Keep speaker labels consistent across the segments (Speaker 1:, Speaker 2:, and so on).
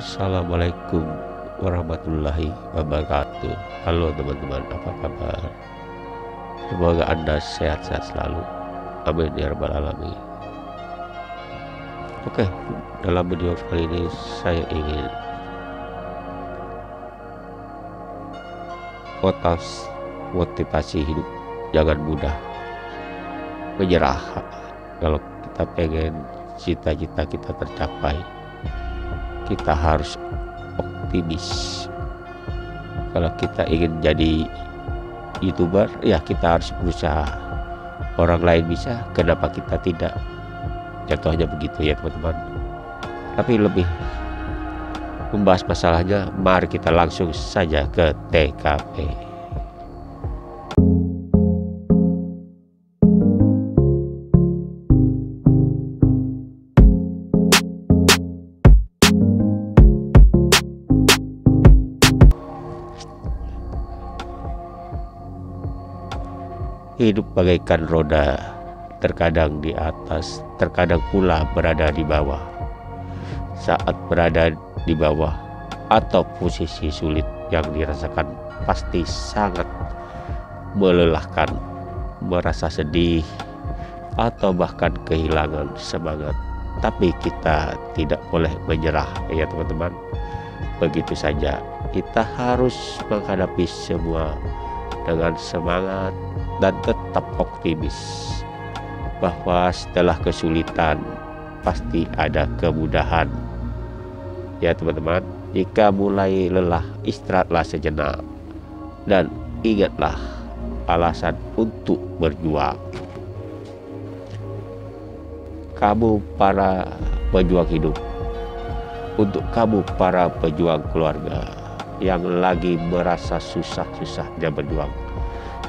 Speaker 1: Assalamualaikum warahmatullahi wabarakatuh. Halo teman-teman, apa kabar? Semoga Anda sehat-sehat selalu. Amin ya rabbal alamin. Oke, dalam video kali ini saya ingin motivasi hidup. Jangan mudah menyerah. Kalau kita pengen cita-cita kita tercapai, kita harus optimis. Kalau kita ingin jadi YouTuber, ya kita harus berusaha. Orang lain bisa, kenapa kita tidak? Contohnya begitu ya teman-teman. Tapi lebih membahas masalahnya, mari kita langsung saja ke TKP. Hidup bagaikan roda, terkadang di atas, terkadang pula berada di bawah. Saat berada di bawah atau posisi sulit yang dirasakan pasti sangat melelahkan, merasa sedih atau bahkan kehilangan semangat. Tapi kita tidak boleh menyerah ya teman-teman. Begitu saja, kita harus menghadapi semua dengan semangat dan tetap optimis bahwa setelah kesulitan pasti ada kemudahan. Ya teman-teman, jika mulai lelah, istirahatlah sejenak dan ingatlah alasan untuk berjuang. Kamu para pejuang hidup, untuk kamu para pejuang keluarga yang lagi merasa susah-susahnya berjuang,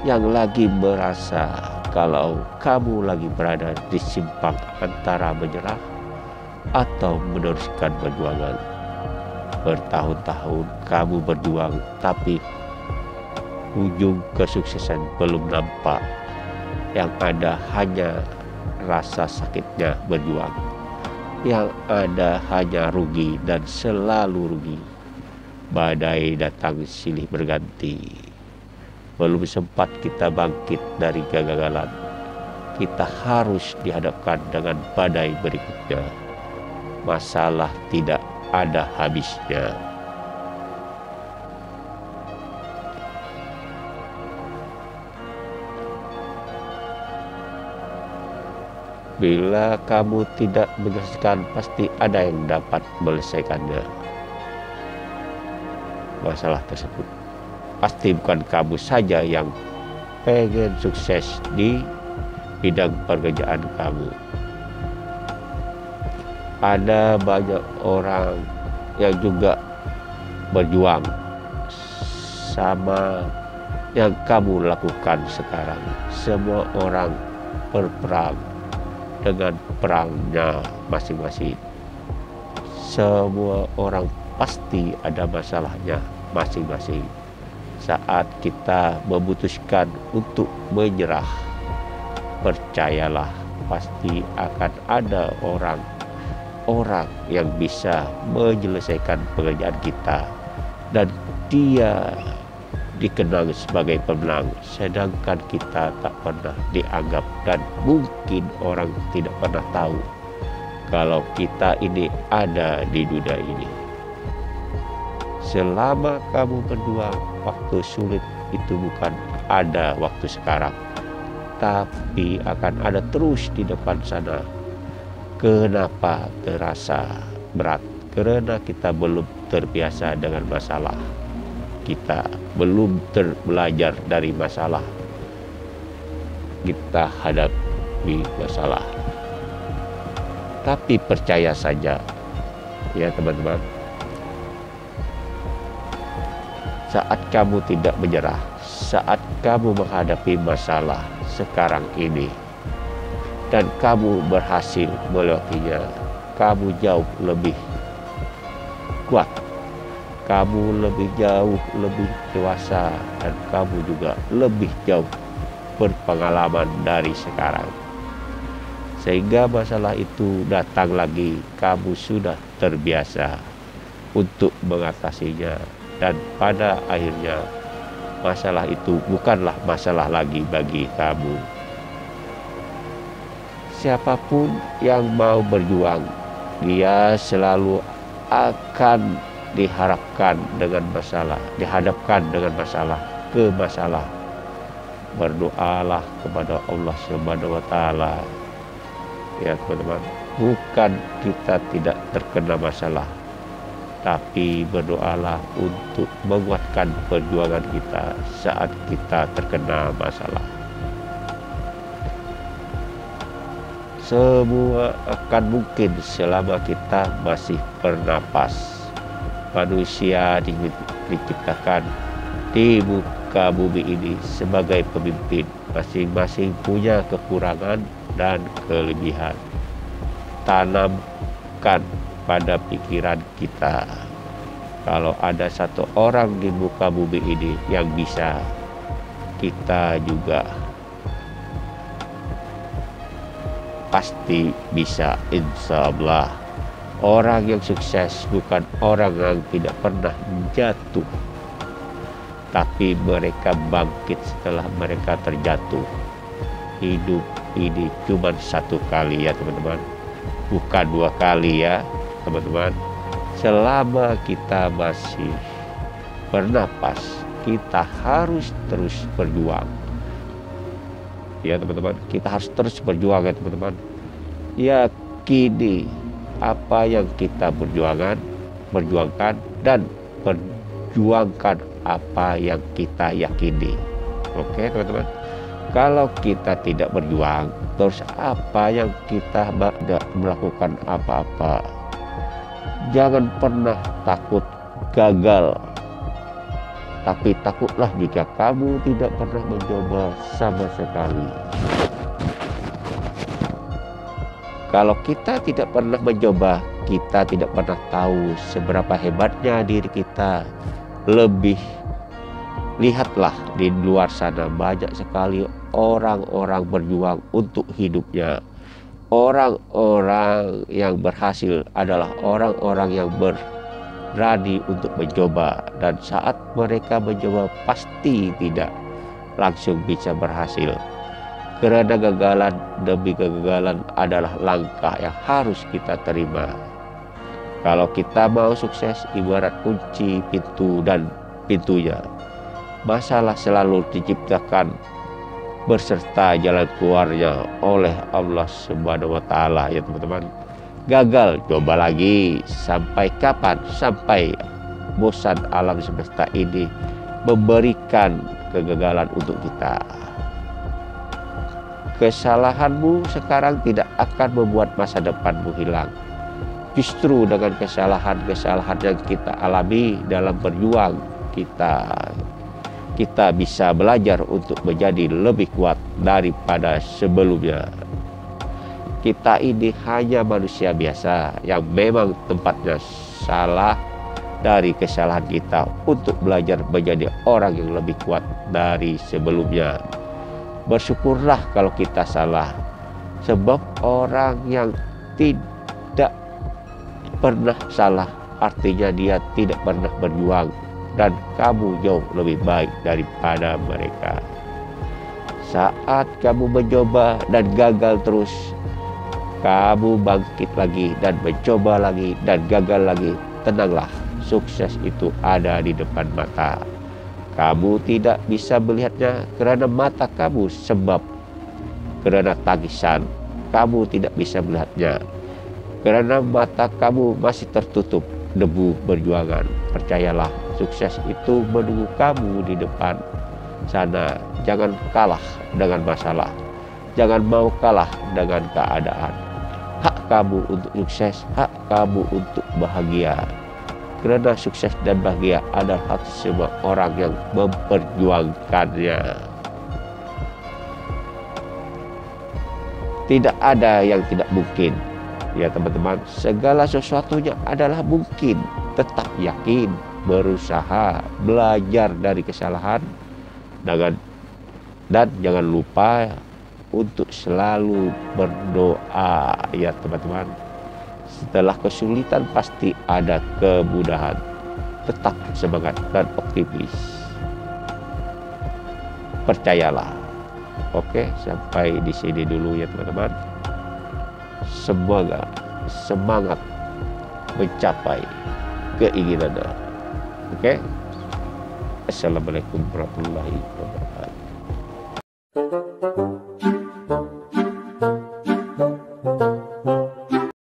Speaker 1: yang lagi merasa kalau kamu lagi berada di simpang antara menyerah atau meneruskan perjuangan. Bertahun-tahun kamu berjuang tapi ujung kesuksesan belum nampak. Yang ada hanya rasa sakitnya berjuang. Yang ada hanya rugi dan selalu rugi. Badai datang silih berganti. Belum sempat kita bangkit dari kegagalan, kita harus dihadapkan dengan badai berikutnya. Masalah tidak ada habisnya. Bila kamu tidak menyelesaikan, pasti ada yang dapat menyelesaikannya. Masalah tersebut pasti bukan kamu saja yang pengen sukses di bidang pekerjaan kamu. Ada banyak orang yang juga berjuang sama yang kamu lakukan sekarang. Semua orang berperang dengan perangnya masing-masing. Semua orang pasti ada masalahnya masing-masing. Saat kita memutuskan untuk menyerah, percayalah pasti akan ada orang yang bisa menyelesaikan pekerjaan kita dan dia dikenal sebagai pemenang, sedangkan kita tak pernah dianggap dan mungkin orang tidak pernah tahu kalau kita ini ada di dunia ini. Selama kamu berjuang, waktu sulit itu bukan ada waktu sekarang, tapi akan ada terus di depan sana. Kenapa terasa berat? Karena kita belum terbiasa dengan masalah. Kita belum belajar dari masalah. Kita hadapi masalah. Tapi percaya saja, ya teman-teman. Saat kamu tidak menyerah, saat kamu menghadapi masalah sekarang ini, dan kamu berhasil melewatinya, kamu jauh lebih kuat, kamu jauh lebih dewasa, dan kamu juga lebih jauh berpengalaman dari sekarang. Sehingga masalah itu datang lagi, kamu sudah terbiasa untuk mengatasinya, dan pada akhirnya masalah itu bukanlah masalah lagi bagi kamu. Siapapun yang mau berjuang, dia selalu akan dihadapkan dengan masalah ke masalah. Berdoalah kepada Allah Subhanahu wa taala. Ya teman-teman, bukan kita tidak terkena masalah, tapi berdoalah untuk menguatkan perjuangan kita saat kita terkena masalah. Semua akan mungkin selama kita masih bernapas. Manusia diciptakan di muka bumi ini sebagai pemimpin, masing-masing punya kekurangan dan kelebihan. Tanamkan pada pikiran kita, kalau ada satu orang di muka bumi ini yang bisa, kita juga pasti bisa, insya Allah. Orang yang sukses bukan orang yang tidak pernah jatuh, tapi mereka bangkit setelah mereka terjatuh. Hidup ini cuma satu kali ya teman-teman, bukan dua kali ya teman-teman. Selama kita masih bernapas, kita harus terus berjuang ya teman-teman. Kita harus terus berjuang ya teman-teman. Yakini apa yang kita perjuangkan, dan perjuangkan apa yang kita yakini. Oke teman-teman, kalau kita tidak berjuang, terus apa yang kita tidak melakukan apa-apa. Jangan pernah takut gagal, tapi takutlah jika kamu tidak pernah mencoba sama sekali. Kalau kita tidak pernah mencoba, kita tidak pernah tahu seberapa hebatnya diri kita. Lebih lihatlah di luar sana, banyak sekali orang-orang berjuang untuk hidupnya. Orang-orang yang berhasil adalah orang-orang yang berani untuk mencoba, dan saat mereka mencoba pasti tidak langsung bisa berhasil. Karena kegagalan demi kegagalan adalah langkah yang harus kita terima. Kalau kita mau sukses, ibarat kunci pintu dan pintunya. Masalah selalu diciptakan berserta jalan keluarnya oleh Allah Subhanahu wa taala ya teman-teman. Gagal, coba lagi. Sampai kapan? Sampai bosan alam semesta ini memberikan kegagalan untuk kita. Kesalahanmu sekarang tidak akan membuat masa depanmu hilang. Justru dengan kesalahan-kesalahan yang kita alami dalam berjuang, kita bisa belajar untuk menjadi lebih kuat daripada sebelumnya. Kita ini hanya manusia biasa yang memang tempatnya salah dari kesalahan kita untuk belajar menjadi orang yang lebih kuat dari sebelumnya. Bersyukurlah kalau kita salah, sebab orang yang tidak pernah salah artinya dia tidak pernah berjuang, dan kamu jauh lebih baik daripada mereka. Saat kamu mencoba dan gagal terus, kamu bangkit lagi dan mencoba lagi dan gagal lagi, tenanglah, sukses itu ada di depan mata. Kamu tidak bisa melihatnya karena mata kamu, sebab karena tangisan kamu tidak bisa melihatnya karena mata kamu masih tertutup debu perjuangan. Percayalah, sukses itu menunggu kamu di depan sana. Jangan kalah dengan masalah, jangan mau kalah dengan keadaan. Hak kamu untuk sukses, hak kamu untuk bahagia. Karena sukses dan bahagia adalah hak semua orang yang memperjuangkannya. Tidak ada yang tidak mungkin. Ya teman-teman, segala sesuatunya adalah mungkin. Tetap yakin, berusaha, belajar dari kesalahan, dan jangan lupa untuk selalu berdoa ya teman-teman. Setelah kesulitan pasti ada kemudahan. Tetap semangat dan optimis. Percayalah. Oke, sampai di sini dulu ya teman-teman. Semoga semangat mencapai keinginannya. Oke. Assalamualaikum warahmatullahi wabarakatuh.